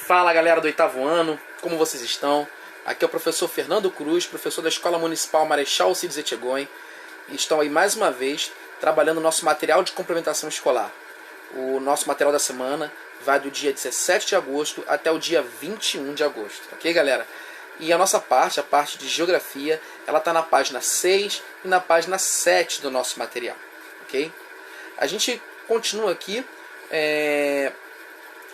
Fala galera do oitavo ano, como vocês estão? Aqui é o professor Fernando Cruz, professor da Escola Municipal Marechal Alcides Etchegóin, e estão aí mais uma vez trabalhando o nosso material de complementação escolar. O nosso material da semana vai do dia 17 de agosto até o dia 21 de agosto, ok galera? E a nossa parte, a parte de geografia, ela está na página 6 e na página 7 do nosso material, ok? A gente continua aqui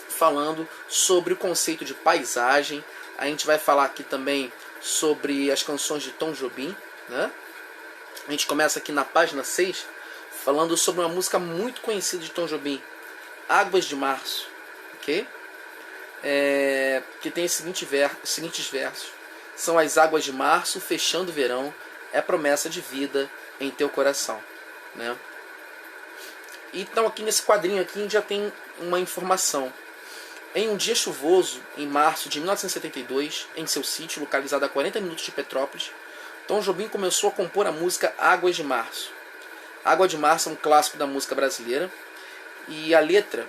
falando sobre o conceito de paisagem. A gente vai falar aqui também sobre as canções de Tom Jobim, né? A gente começa aqui na página 6 falando sobre uma música muito conhecida de Tom Jobim, Águas de Março, ok? Que tem os seguintes versos: são as águas de março fechando o verão, é promessa de vida em teu coração, né? Então aqui nesse quadrinho aqui a gente já tem uma informação. Em um dia chuvoso, em março de 1972, em seu sítio localizado a 40 minutos de Petrópolis, Tom Jobim começou a compor a música Águas de Março. Água de Março é um clássico da música brasileira, e a letra,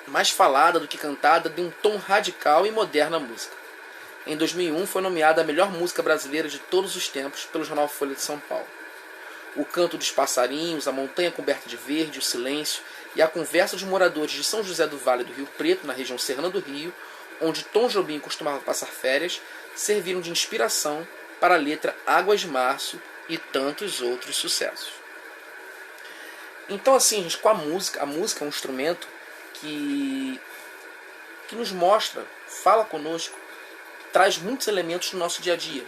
mais falada do que cantada, deu um tom radical e moderno à música. Em 2001 foi nomeada a melhor música brasileira de todos os tempos pelo jornal Folha de São Paulo. O canto dos passarinhos, a montanha coberta de verde, o silêncio e a conversa dos moradores de São José do Vale do Rio Preto, na região serrana do Rio, onde Tom Jobim costumava passar férias, serviram de inspiração para a letra Águas de Março e tantos outros sucessos. Então assim, gente, com a música é um instrumento que nos mostra, fala conosco, traz muitos elementos do nosso dia a dia.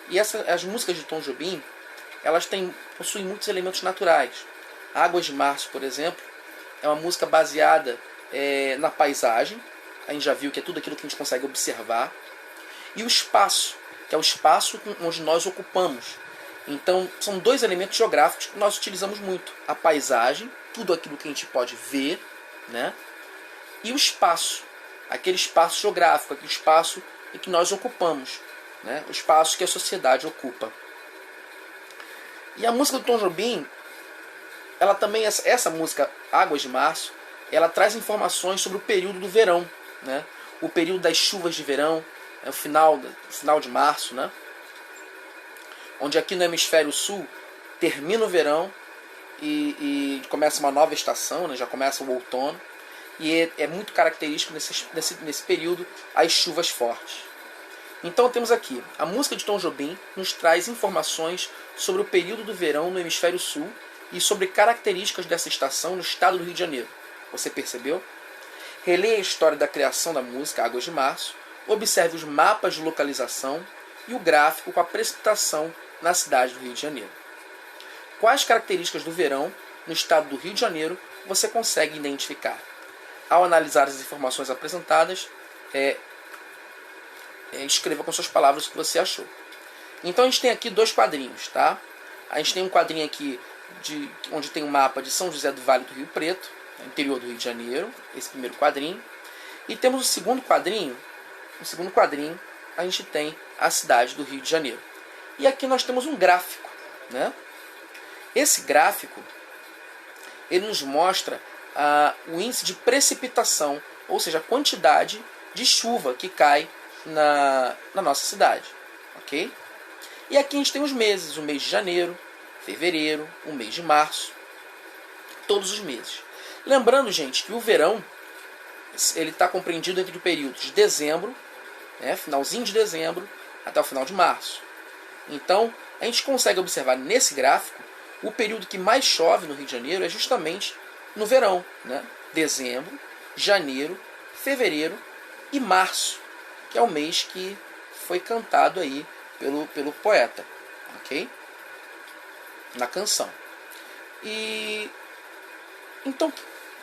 E as músicas de Tom Jobim, elas possuem muitos elementos naturais. Águas de Março, por exemplo, é uma música baseada na paisagem. A gente já viu que é tudo aquilo que a gente consegue observar. E o espaço, que é o espaço onde nós ocupamos. Então, são dois elementos geográficos que nós utilizamos muito. A paisagem, tudo aquilo que a gente pode ver, né? E o espaço, aquele espaço geográfico, aquele espaço em que nós ocupamos, né? O espaço que a sociedade ocupa. E a música do Tom Jobim, ela também, essa música Águas de Março, ela traz informações sobre o período do verão, né? O período das chuvas de verão, o final de março, né? Onde aqui no hemisfério sul termina o verão e começa uma nova estação, né? Já começa o outono, e é muito característico nesse período as chuvas fortes. Então temos aqui, a música de Tom Jobim nos traz informações sobre o período do verão no hemisfério sul e sobre características dessa estação no estado do Rio de Janeiro. Você percebeu? Releia a história da criação da música Águas de Março, observe os mapas de localização e o gráfico com a precipitação na cidade do Rio de Janeiro. Quais características do verão no estado do Rio de Janeiro você consegue identificar? Ao analisar as informações apresentadas, escreva com suas palavras o que você achou. Então a gente tem aqui dois quadrinhos, tá? A gente tem um quadrinho aqui onde tem um mapa de São José do Vale do Rio Preto, interior do Rio de Janeiro, esse primeiro quadrinho. E temos o segundo quadrinho. No segundo quadrinho a gente tem a cidade do Rio de Janeiro. E aqui nós temos um gráfico, né? Esse gráfico ele nos mostra o índice de precipitação, ou seja, a quantidade de chuva que cai na nossa cidade, ok? E aqui a gente tem os meses, o mês de janeiro, fevereiro, o mês de março, todos os meses. Lembrando, gente, que o verão ele está compreendido entre o período de dezembro, né, finalzinho de dezembro, até o final de março. Então, a gente consegue observar nesse gráfico o período que mais chove no Rio de Janeiro é justamente no verão, né? Dezembro, janeiro, fevereiro e março, que é o mês que foi cantado aí pelo poeta, ok? Na canção. E então,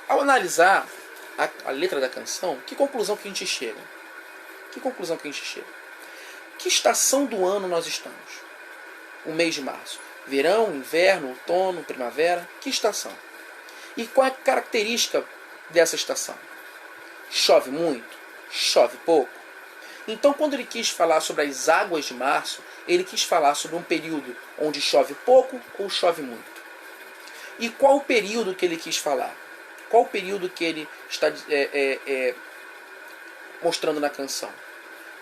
ao analisar a letra da canção, que conclusão que a gente chega? Que estação do ano nós estamos? O mês de março. Verão, inverno, outono, primavera. Que estação? E qual é a característica dessa estação? Chove muito? Chove pouco? Então, quando ele quis falar sobre as águas de março, ele quis falar sobre um período onde chove pouco ou chove muito. E qual o período que ele quis falar? Qual o período que ele está mostrando na canção?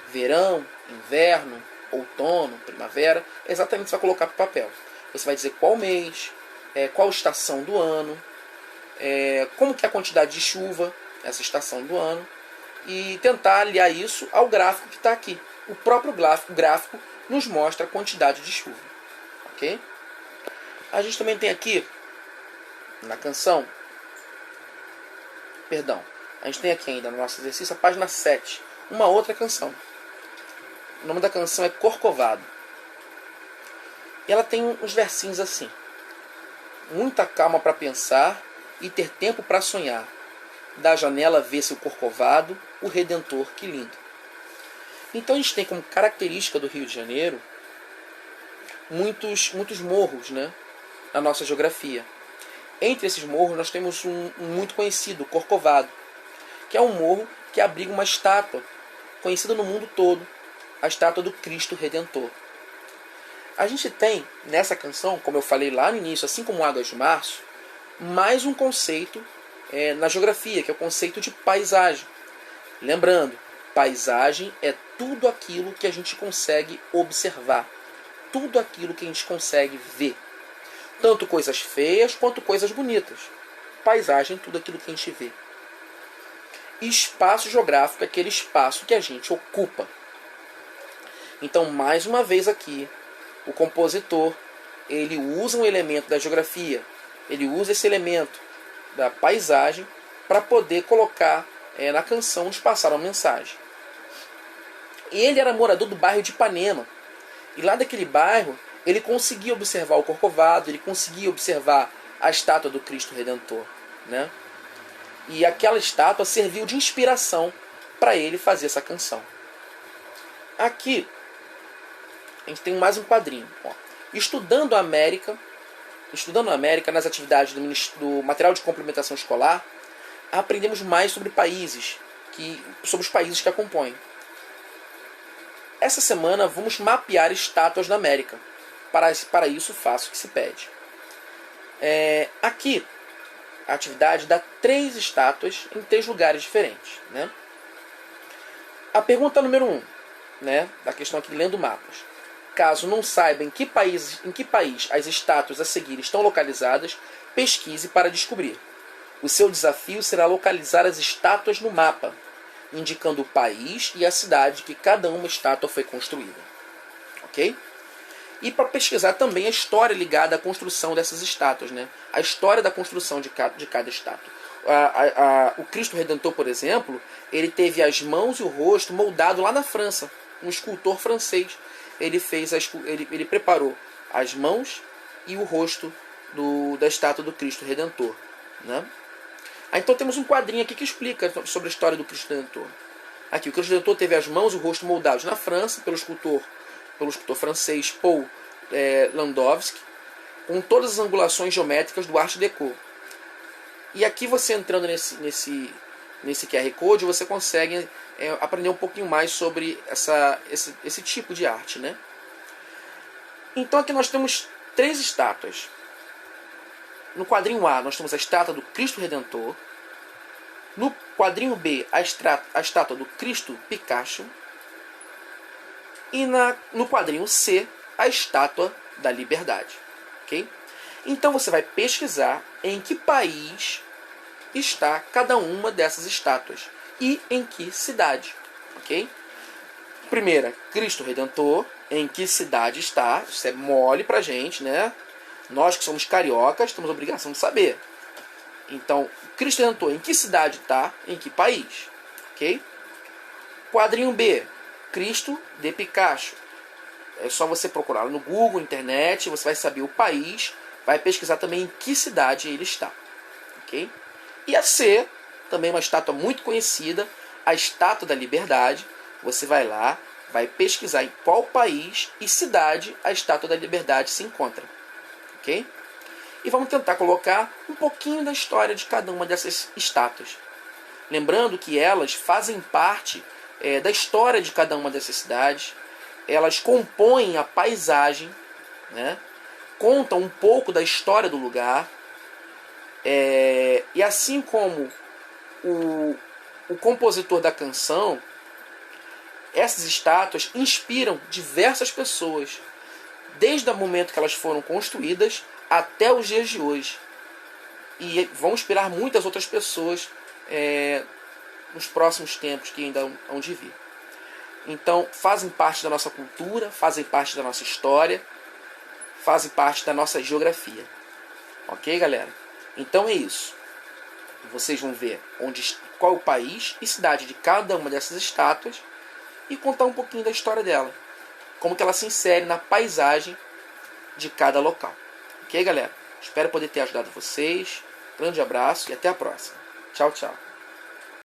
Verão, inverno, outono, primavera. Exatamente, você vai colocar para o papel. Você vai dizer qual mês, qual estação do ano, como que é a quantidade de chuva, essa estação do ano, e tentar aliar isso ao gráfico que está aqui. O próprio gráfico nos mostra a quantidade de chuva. Ok? A gente também tem aqui, na canção, a gente tem aqui ainda no nosso exercício, a página 7, uma outra canção. O nome da canção é Corcovado. E ela tem uns versinhos assim: muita calma para pensar e ter tempo para sonhar. Da janela vê-se o Corcovado, o Redentor, que lindo. Então a gente tem como característica do Rio de Janeiro muitos morros, né, na nossa geografia. Entre esses morros nós temos um muito conhecido, o Corcovado, que é um morro que abriga uma estátua conhecida no mundo todo, a estátua do Cristo Redentor. A gente tem nessa canção, como eu falei lá no início, assim como Águas de Março, mais um conceito na geografia, que é o conceito de paisagem. Lembrando, paisagem é tudo aquilo que a gente consegue observar, tudo aquilo que a gente consegue ver. Tanto coisas feias quanto coisas bonitas. Paisagem, tudo aquilo que a gente vê. E espaço geográfico é aquele espaço que a gente ocupa. Então, mais uma vez aqui, o compositor, ele usa um elemento da geografia, ele usa esse elemento da paisagem para poder colocar na canção, nos passar uma mensagem. Ele era morador do bairro de Ipanema, e lá daquele bairro ele conseguia observar o Corcovado, ele conseguia observar a estátua do Cristo Redentor, né? E aquela estátua serviu de inspiração para ele fazer essa canção. Aqui a gente tem mais um quadrinho. Estudando a América nas atividades do material de complementação escolar, aprendemos mais sobre sobre os países que a compõem. Essa semana vamos mapear estátuas da América. Para isso faço o que se pede. Aqui a atividade dá 3 estátuas em 3 lugares diferentes, né? A pergunta número 1, né, da questão aqui lendo mapas. Caso não saiba em que país as estátuas a seguir estão localizadas, pesquise para descobrir. O seu desafio será localizar as estátuas no mapa, indicando o país e a cidade que cada uma estátua foi construída. Ok? E para pesquisar também a história ligada à construção dessas estátuas, né? A história da construção de cada estátua. O Cristo Redentor, por exemplo, ele teve as mãos e o rosto moldado lá na França. Um escultor francês. Ele preparou as mãos e o rosto da estátua do Cristo Redentor, né? Então temos um quadrinho aqui que explica sobre a história do Cristo Redentor. Aqui, o Cristo Redentor teve as mãos e o rosto moldados na França pelo escultor francês Paul Landowski, com todas as angulações geométricas do Art Deco. E aqui você entrando nesse QR Code, você consegue aprender um pouquinho mais sobre esse tipo de arte, né? Então aqui nós temos 3 estátuas. No quadrinho A nós temos a estátua do Cristo Redentor. No quadrinho B a estátua do Cristo Picasso. E no quadrinho C a estátua da Liberdade. Okay? Então você vai pesquisar em que país está cada uma dessas estátuas e em que cidade. Ok? Primeira, Cristo Redentor. Em que cidade está? Isso é mole pra gente, né? Nós que somos cariocas temos a obrigação de saber. Então, Cristo Redentor, em que cidade está? Em que país? Ok? Quadrinho B, Cristo de Picasso. É só você procurar no Google, internet, você vai saber o país, vai pesquisar também em que cidade ele está. Ok? E a C, também uma estátua muito conhecida, a Estátua da Liberdade. Você vai lá, vai pesquisar em qual país e cidade a Estátua da Liberdade se encontra. Ok? E vamos tentar colocar um pouquinho da história de cada uma dessas estátuas. Lembrando que elas fazem parte da história de cada uma dessas cidades. Elas compõem a paisagem, né? Contam um pouco da história do lugar. E assim como o compositor da canção, essas estátuas inspiram diversas pessoas, desde o momento que elas foram construídas até os dias de hoje. E vão inspirar muitas outras pessoas nos próximos tempos que ainda hão de vir. Então, fazem parte da nossa cultura, fazem parte da nossa história, fazem parte da nossa geografia. Ok, galera? Então é isso. Vocês vão ver qual o país e cidade de cada uma dessas estátuas e contar um pouquinho da história dela. Como que ela se insere na paisagem de cada local. Ok, galera? Espero poder ter ajudado vocês. Grande abraço e até a próxima. Tchau, tchau.